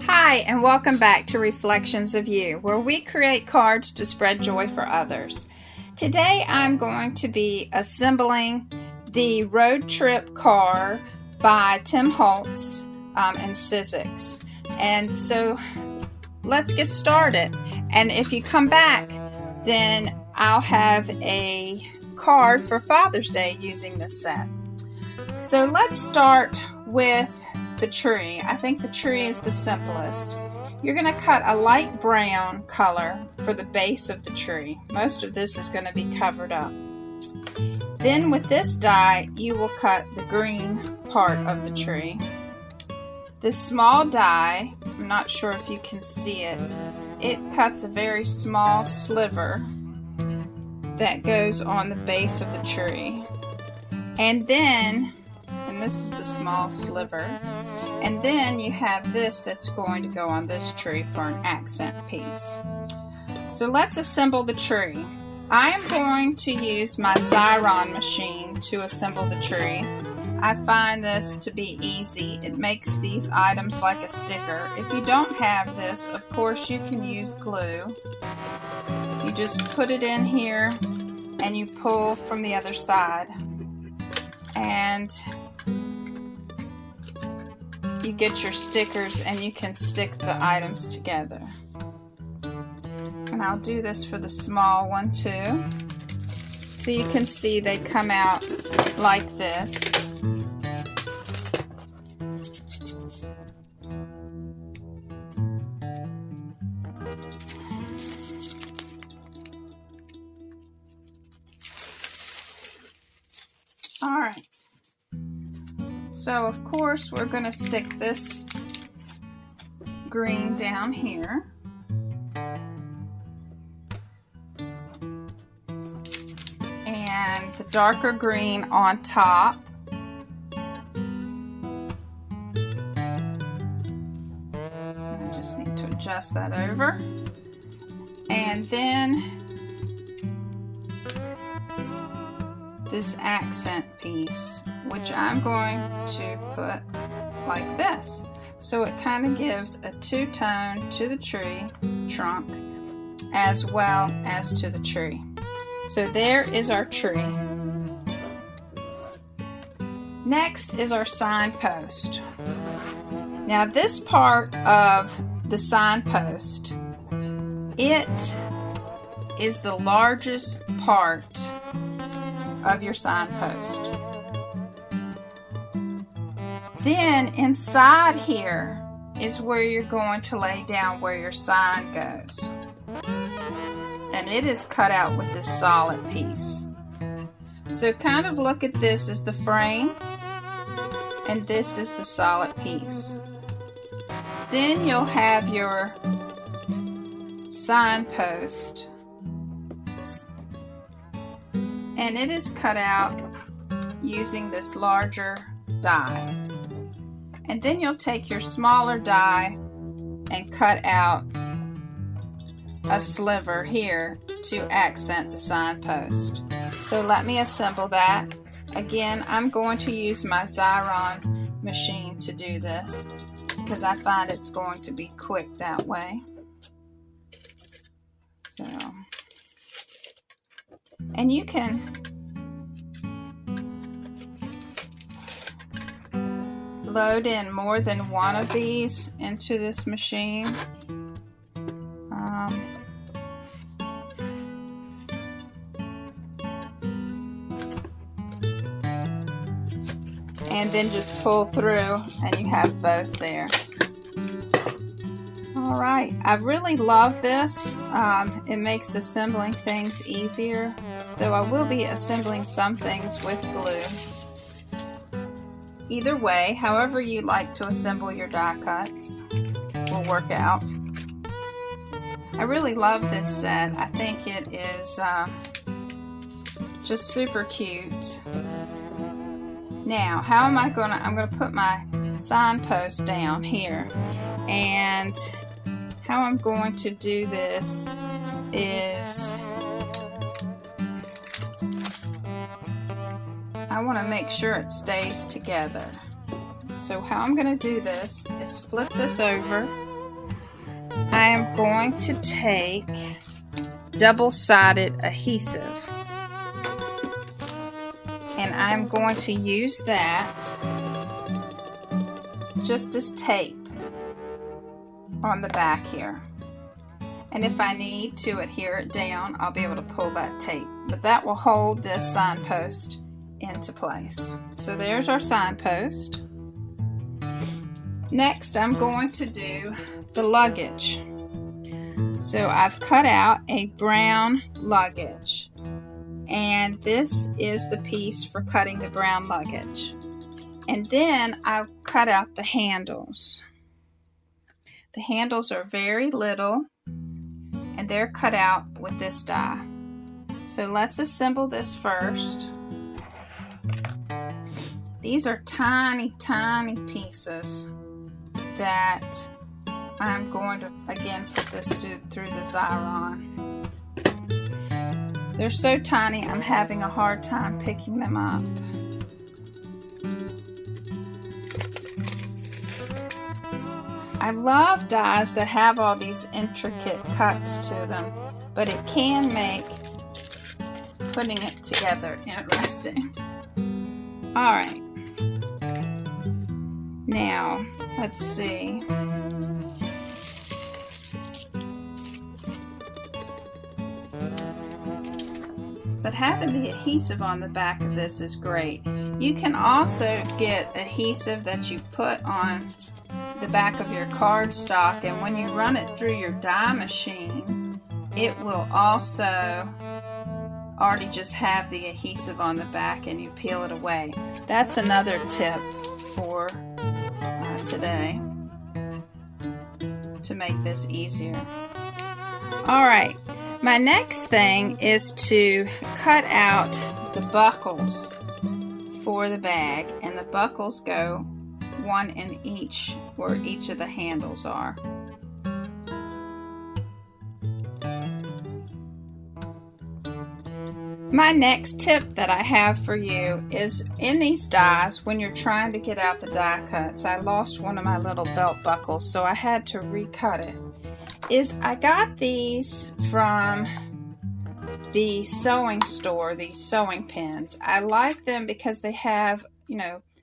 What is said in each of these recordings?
Hi, and welcome back to Reflections of You, where we create cards to spread joy for others. Today I'm going to be assembling the road trip car by Tim Holtz and Sizzix. And so let's get started. And if you come back, then I'll have a card for Father's Day using this set. So let's start with the tree. I think the tree is the simplest. You're going to cut a light brown color for the base of the tree. Most of this is going to be covered up. Then with this die, you will cut the green part of the tree. This small die, I'm not sure if you can see it, it cuts a very small sliver that goes on the base of the tree. And then, and this is the small sliver, and then you have this that's going to go on this tree for an accent piece. So let's assemble the tree. I am going to use my Xyron machine to assemble the tree. I find this to be easy. It makes these items like a sticker. If you don't have this, of course you can use glue. You just put it in here and you pull from the other side. And you get your stickers and you can stick the items together. And I'll do this for the small one too. So you can see they come out like this. All right. So of course we're going to stick this green down here. And the darker green on top. I just need to adjust that over. And then this accent piece, which I'm going to put like this. So it kind of gives a two-tone to the tree trunk as well as to the tree. So there is our tree. Next is our signpost. Now this part of the signpost, it is the largest part of your signpost. Then inside here is where you're going to lay down where your sign goes. And it is cut out with this solid piece. So kind of look at this as the frame, and this is the solid piece. Then you'll have your signpost, and it is cut out using this larger die. And then you'll take your smaller die and cut out a sliver here to accent the signpost. So let me assemble that. Again, I'm going to use my Xyron machine to do this because I find it's going to be quick that way. So, and you can load in more than one of these into this machine. And then just pull through and you have both there. All right, I really love this. It makes assembling things easier, though I will be assembling some things with glue. Either way, however you like to assemble your die cuts will work out. I really love this set. I think it is just super cute. Now, how am I going to, I'm going to put my signpost down here, and how I'm going to do this is I want to make sure it stays together. So how I'm going to do this is flip this over I am going to take double-sided adhesive, and I'm going to use that just as tape on the back here. And if I need to adhere it down, I'll be able to pull that tape, but that will hold this signpost into place. So there's our signpost. Next, I'm going to do the luggage. So I've cut out a brown luggage, and this is the piece for cutting the brown luggage. And then I've cut out the handles. The handles are very little, and they're cut out with this die. So let's assemble this first. These are tiny, tiny pieces that I'm going to, again, put this through the Xyron. They're so tiny, I'm having a hard time picking them up. I love dies that have all these intricate cuts to them, but it can make putting it together interesting. Alright, now let's see. But having the adhesive on the back of this is great. You can also get adhesive that you put on the back of your cardstock, and when you run it through your die machine, it will also already just have the adhesive on the back, and you peel it away. That's another tip for today to make this easier. Alright, my next thing is to cut out the buckles for the bag, and the buckles go one in each where each of the handles are. My next tip that I have for you is in these dies, when you're trying to get out the die cuts, I lost one of my little belt buckles, so I had to recut it. I got these from the sewing store, these sewing pins. I like them because they have,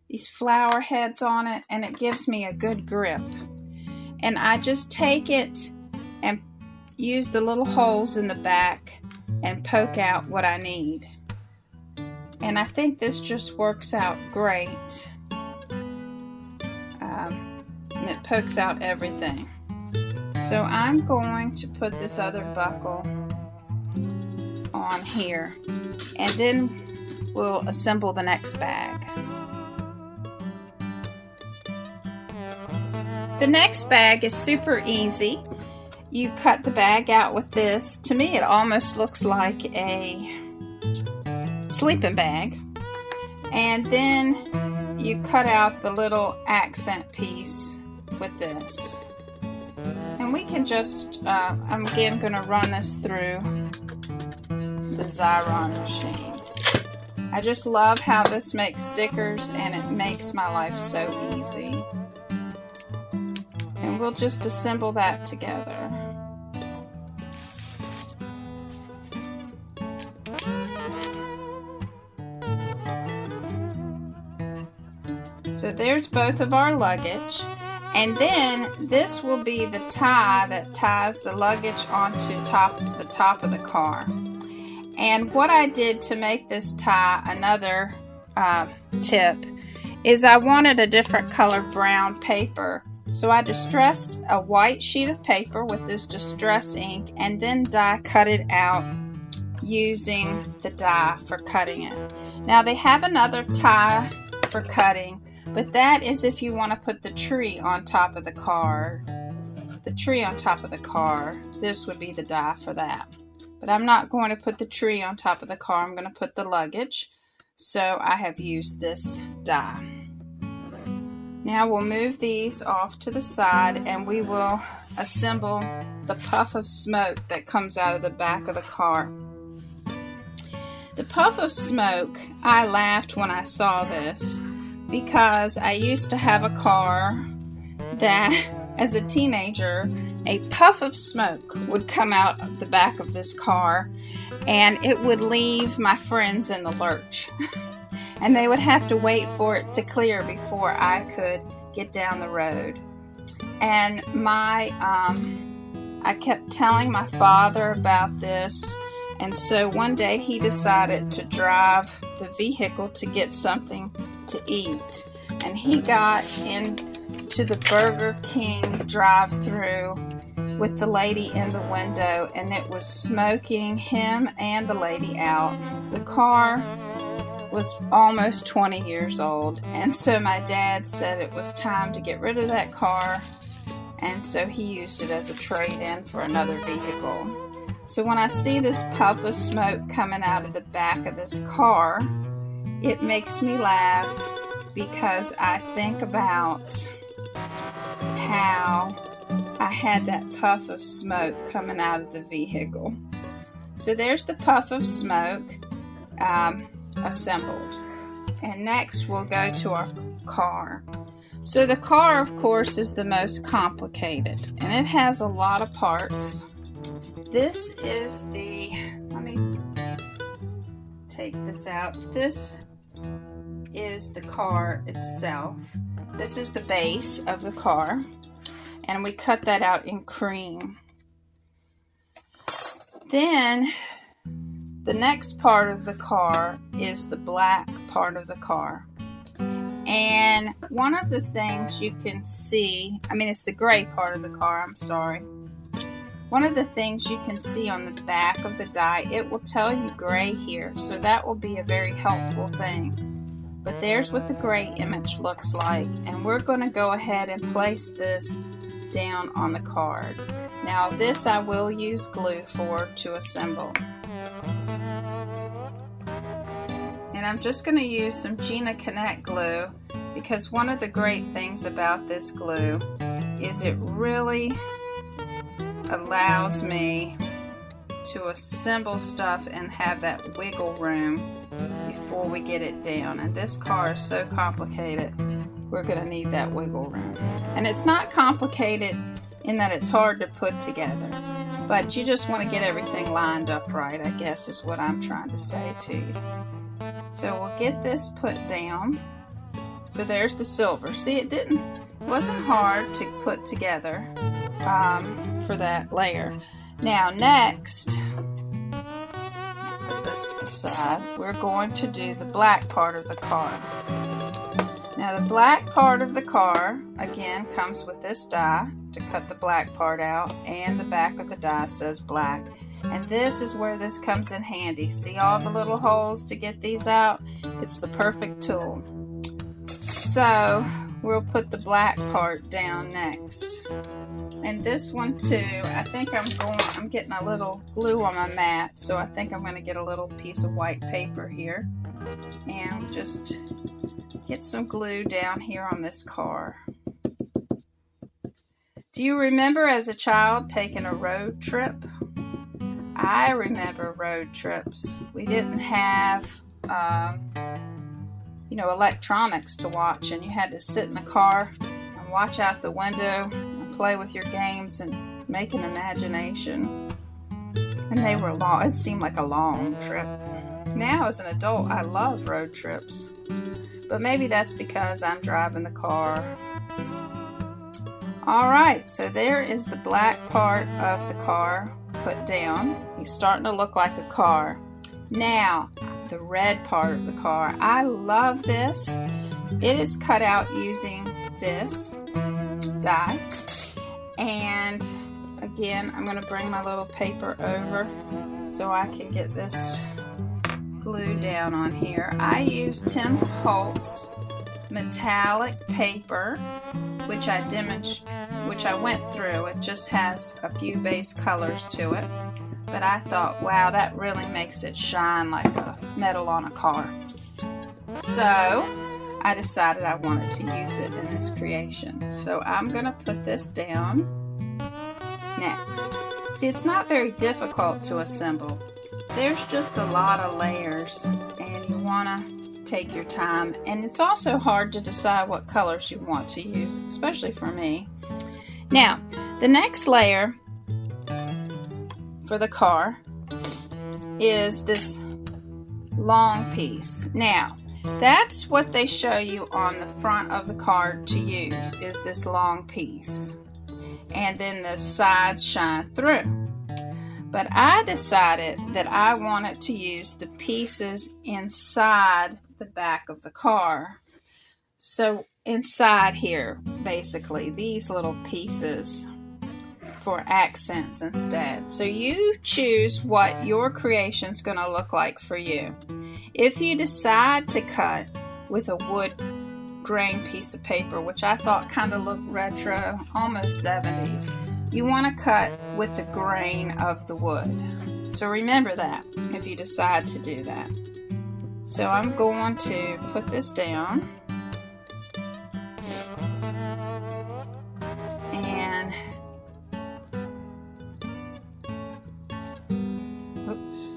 these flower heads on it, and it gives me a good grip. And I just take it and use the little holes in the back and poke out what I need. And I think this just works out great. And it pokes out everything. So I'm going to put this other buckle on here, and then we'll assemble the next bag. The next bag is super easy. You cut the bag out with this. To me, it almost looks like a sleeping bag. And then you cut out the little accent piece with this. And we can just, I'm again going to run this through the Xyron machine. I just love how this makes stickers, and it makes my life so easy. And we'll just assemble that together. So there's both of our luggage. And then this will be the tie that ties the luggage onto the top of the car. And what I did to make this tie, another tip, is I wanted a different color brown paper. So I distressed a white sheet of paper with this distress ink, and then die cut it out using the die for cutting it. Now they have another tie for cutting, but that is if you want to put the tree on top of the car. The tree on top of the car, this would be the die for that. But I'm not going to put the tree on top of the car, I'm going to put the luggage. So I have used this die. Now we'll move these off to the side, and we will assemble the puff of smoke that comes out of the back of the car. The puff of smoke, I laughed when I saw this, because I used to have a car that as a teenager, a puff of smoke would come out of the back of this car, and it would leave my friends in the lurch. And they would have to wait for it to clear before I could get down the road. And I kept telling my father about this, and so one day he decided to drive the vehicle to get something to eat. And he got into the Burger King drive-thru with the lady in the window, and it was smoking him and the lady out. The car was almost 20 years old, and so my dad said it was time to get rid of that car, and so he used it as a trade-in for another vehicle. So when I see this puff of smoke coming out of the back of this car, it makes me laugh because I think about how I had that puff of smoke coming out of the vehicle. So there's the puff of smoke assembled. And next we'll go to our car. So the car, of course, is the most complicated, and it has a lot of parts. This is let me take this out. This is the car itself. This is the base of the car, and we cut that out in cream. Then the next part of the car is the black part of the car. And one of the things you can see, it's the gray part of the car, I'm sorry. One of the things you can see on the back of the die, it will tell you gray here, so that will be a very helpful thing. But there's what the gray image looks like, and we're going to go ahead and place this down on the card. Now this I will use glue for to assemble. And I'm just going to use some Gina Connect glue, because one of the great things about this glue is it really allows me to assemble stuff and have that wiggle room before we get it down. And this car is so complicated, we're going to need that wiggle room. And it's not complicated in that it's hard to put together, but you just want to get everything lined up right, I guess is what I'm trying to say to you. So we'll get this put down. So there's the silver. See, it wasn't hard to put together for that layer. Now next, put this to the side, we're going to do the black part of the car. Now the black part of the car, again, comes with this die to cut the black part out, and the back of the die says black. And this is where this comes in handy. See all the little holes to get these out? It's the perfect tool. So we'll put the black part down next. And this one too, I think I'm getting a little glue on my mat, so I think I'm going to get a little piece of white paper here and just get some glue down here on this car. Do you remember as a child taking a road trip? I remember road trips. We didn't have, electronics to watch, and you had to sit in the car and watch out the window and play with your games and make an imagination. And they were long. It seemed like a long trip. Now as an adult, I love road trips. But maybe that's because I'm driving the car. Alright, so there is the black part of the car put down. He's starting to look like a car. Now, the red part of the car. I love this. It is cut out using this die. And again, I'm going to bring my little paper over so I can get this glue down on here. I used Tim Holtz metallic paper, which I went through. It just has a few base colors to it. But I thought, wow, that really makes it shine like a metal on a car. So I decided I wanted to use it in this creation. So I'm going to put this down next. See, it's not very difficult to assemble. There's just a lot of layers, and you want to take your time. And it's also hard to decide what colors you want to use, especially for me. Now, the next layer for the car is this long piece. Now, that's what they show you on the front of the card to use, is this long piece. And then the sides shine through. But I decided that I wanted to use the pieces inside the back of the car. So inside here, basically, these little pieces for accents instead. So you choose what your creation is going to look like for you. If you decide to cut with a wood grain piece of paper, which I thought kind of looked retro, almost 70s, you want to cut with the grain of the wood. So remember that if you decide to do that. So I'm going to put this down. And oops.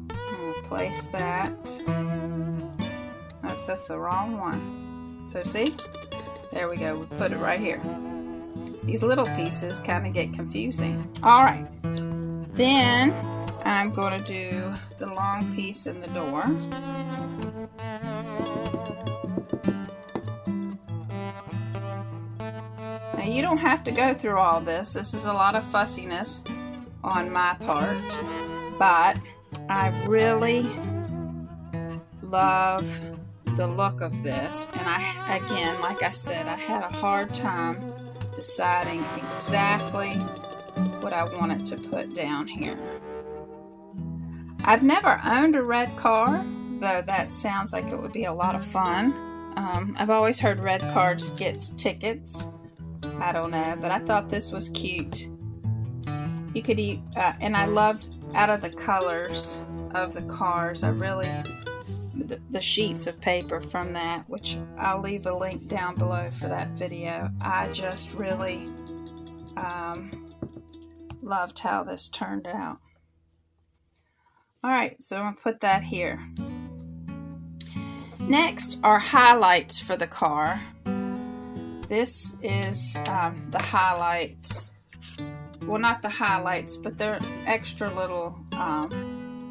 I'll place that. Oops, that's the wrong one. So see? There we go. We put it right here. These little pieces kind of get confusing. All right. Then I'm going to do the long piece in the door. Now you don't have to go through all this. This is a lot of fussiness on my part, but I really love the look of this. And again, like I said, I had a hard time deciding exactly what I wanted to put down here. I've never owned a red car, though that sounds like it would be a lot of fun. I've always heard red cars get tickets. I don't know, but I thought this was cute. You could eat, and I loved out of the colors of the cars. I really, the sheets of paper from that, which I'll leave a link down below for that video. I just really loved how this turned out. Alright, so I'm going to put that here. Next are highlights for the car. This is the highlights. Well, not the highlights, but they're extra little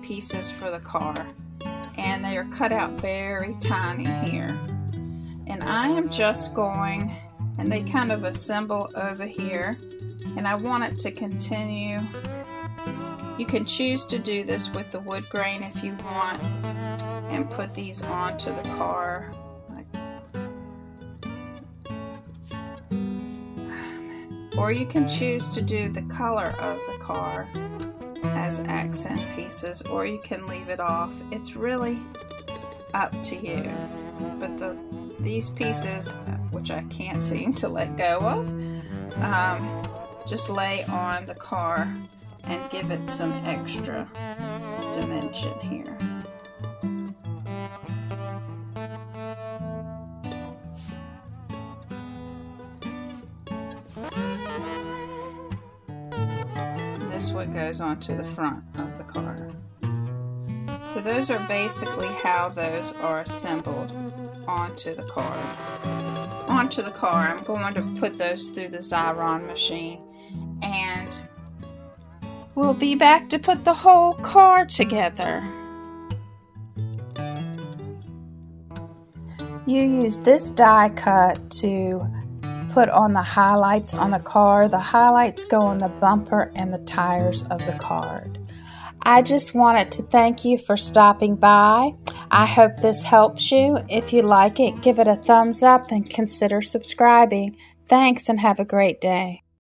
pieces for the car. And they are cut out very tiny here. And I am just going, and they kind of assemble over here. And I want it to continue. You can choose to do this with the wood grain if you want, and put these onto the car. Or you can choose to do the color of the car as accent pieces, or you can leave it off. It's really up to you. But these pieces, which I can't seem to let go of, just lay on the car and give it some extra dimension here. This what goes onto the front of the car. So those are basically how those are assembled onto the car. Onto the car, I'm going to put those through the Xyron machine, and we'll be back to put the whole car together. You use this die cut to put on the highlights on the car. The highlights go on the bumper and the tires of the card. I just wanted to thank you for stopping by. I hope this helps you. If you like it, give it a thumbs up and consider subscribing. Thanks and have a great day.